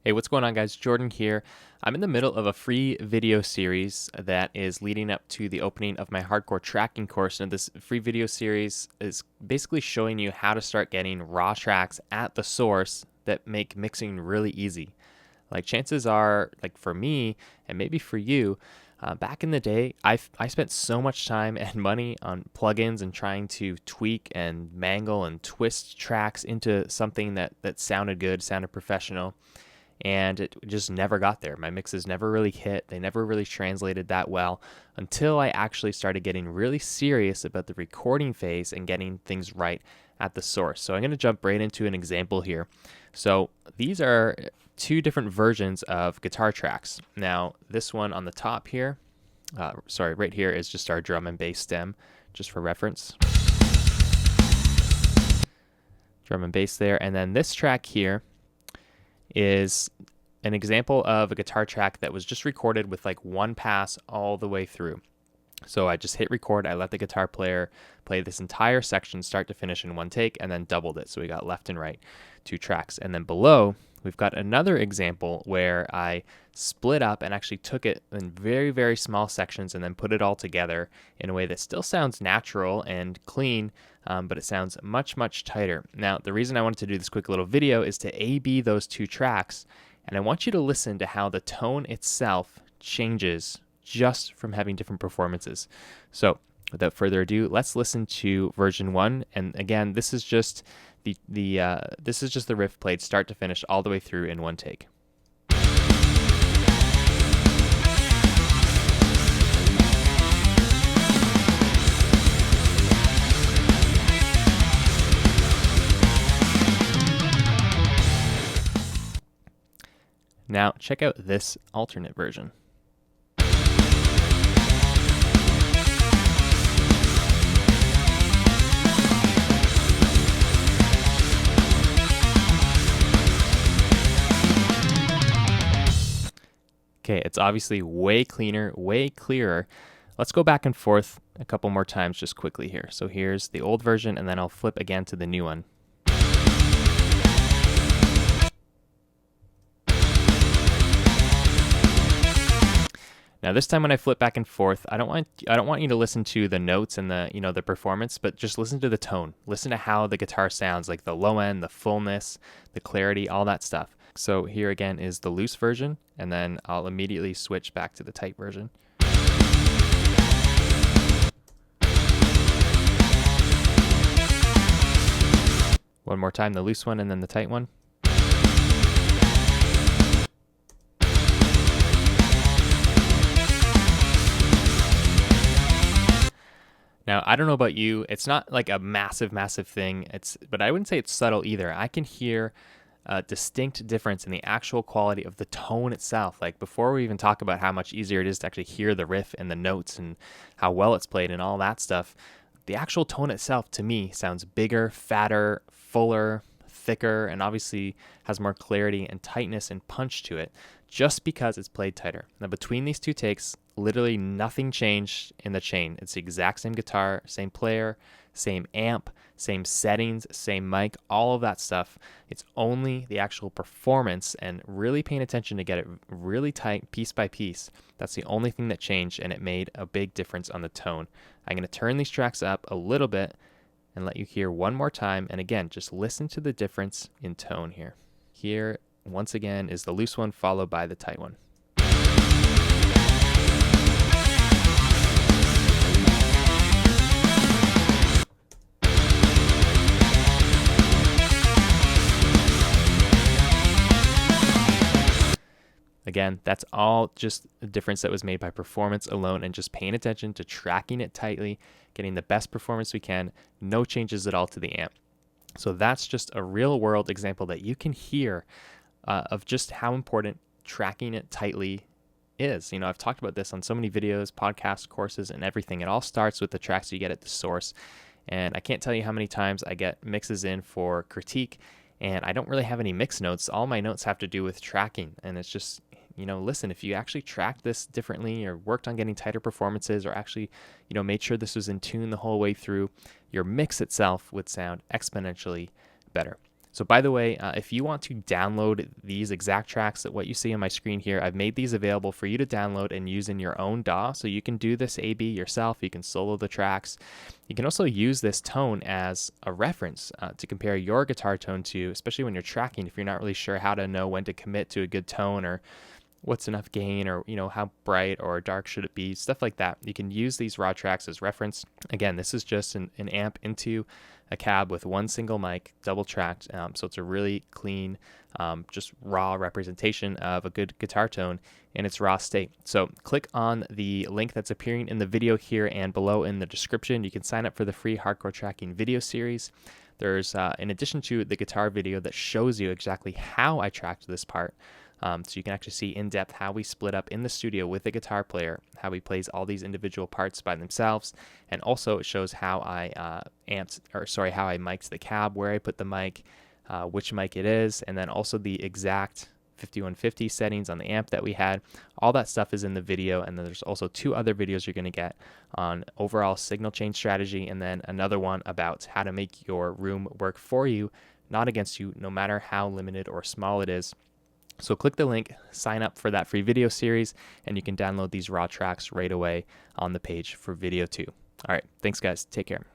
Hey, what's going on, guys? Jordan here. I'm in the middle of a free video series that is leading up to the opening of my hardcore tracking course. And this free video series is basically showing you how to start getting raw tracks at the source that make mixing really easy. Like, chances are, like for me, and maybe for you, back in the day, I spent so much time and money on plugins and trying to tweak and mangle and twist tracks into something that sounded good, sounded professional, and it just never got there. My mixes never really hit. They never really translated that well until I actually started getting really serious about the recording phase and getting things right at the source. So I'm going to jump right into an example here. So these are two different versions of guitar tracks. Now, this one on the top here, right here is just our drum and bass stem, just for reference. Drum and bass there. And then this track here is an example of a guitar track that was just recorded with like one pass all the way through. So I just hit record, I let the guitar player play this entire section start to finish in one take, and then doubled it. So we got left and right, two tracks. And then below, we've got another example where I split up and actually took it in very, very small sections and then put it all together in a way that still sounds natural and clean, but it sounds much, much tighter. Now, the reason I wanted to do this quick little video is to A/B those two tracks, and I want you to listen to how the tone itself changes just from having different performances. So without further ado, let's listen to version 1. And again, this is just the riff played start to finish all the way through in one take. Now check out this alternate version. Okay, it's obviously way cleaner, way clearer. Let's go back and forth a couple more times just quickly here. So here's the old version, and then I'll flip again to the new one. Now this time when I flip back and forth, I don't want you to listen to the notes and the performance, but just listen to the tone. Listen to how the guitar sounds, like the low end, the fullness, the clarity, all that stuff. So here again is the loose version, and then I'll immediately switch back to the tight version. One more time, the loose one and then the tight one. Now, I don't know about you, it's not like a massive, massive thing, but I wouldn't say it's subtle either. I can hear a distinct difference in the actual quality of the tone itself. Like, before we even talk about how much easier it is to actually hear the riff and the notes and how well it's played and all that stuff, the actual tone itself, to me, sounds bigger, fatter, fuller, thicker, and obviously has more clarity and tightness and punch to it, just because it's played tighter. Now, between these two takes, literally nothing changed in the chain. It's the exact same guitar, same player, same amp, same settings, same mic, all of that stuff. It's only the actual performance and really paying attention to get it really tight piece by piece. That's the only thing that changed, and it made a big difference on the tone. I'm going to turn these tracks up a little bit and let you hear one more time. And again, just listen to the difference in tone here. Here, once again, is the loose one followed by the tight one. Again, that's all just a difference that was made by performance alone and just paying attention to tracking it tightly, getting the best performance we can, no changes at all to the amp. So that's just a real world example that you can hear of just how important tracking it tightly is. You know, I've talked about this on so many videos, podcasts, courses, and everything. It all starts with the tracks you get at the source. And I can't tell you how many times I get mixes in for critique, and I don't really have any mix notes. All my notes have to do with tracking, and it's just, listen, if you actually tracked this differently or worked on getting tighter performances or actually, made sure this was in tune the whole way through, your mix itself would sound exponentially better. So by the way, if you want to download these exact tracks that what you see on my screen here, I've made these available for you to download and use in your own DAW. So you can do this A/B yourself. You can solo the tracks. You can also use this tone as a reference to compare your guitar tone to, especially when you're tracking, if you're not really sure how to know when to commit to a good tone or what's enough gain, or how bright or dark should it be, stuff like that. You can use these raw tracks as reference. Again, this is just an amp into a cab with one single mic, double tracked, so it's a really clean, just raw representation of a good guitar tone in its raw state. So click on the link that's appearing in the video here and below in the description. You can sign up for the free Hardcore Tracking video series. There's, in addition to the guitar video that shows you exactly how I tracked this part, so you can actually see in depth how we split up in the studio with the guitar player, how he plays all these individual parts by themselves, and also it shows how I how I mic'd the cab, where I put the mic, which mic it is, and then also the exact 5150 settings on the amp that we had. All that stuff is in the video, and then there's also 2 other videos you're going to get on overall signal chain strategy, and then another one about how to make your room work for you, not against you, no matter how limited or small it is. So click the link, sign up for that free video series, and you can download these raw tracks right away on the page for video 2. All right, thanks guys, take care.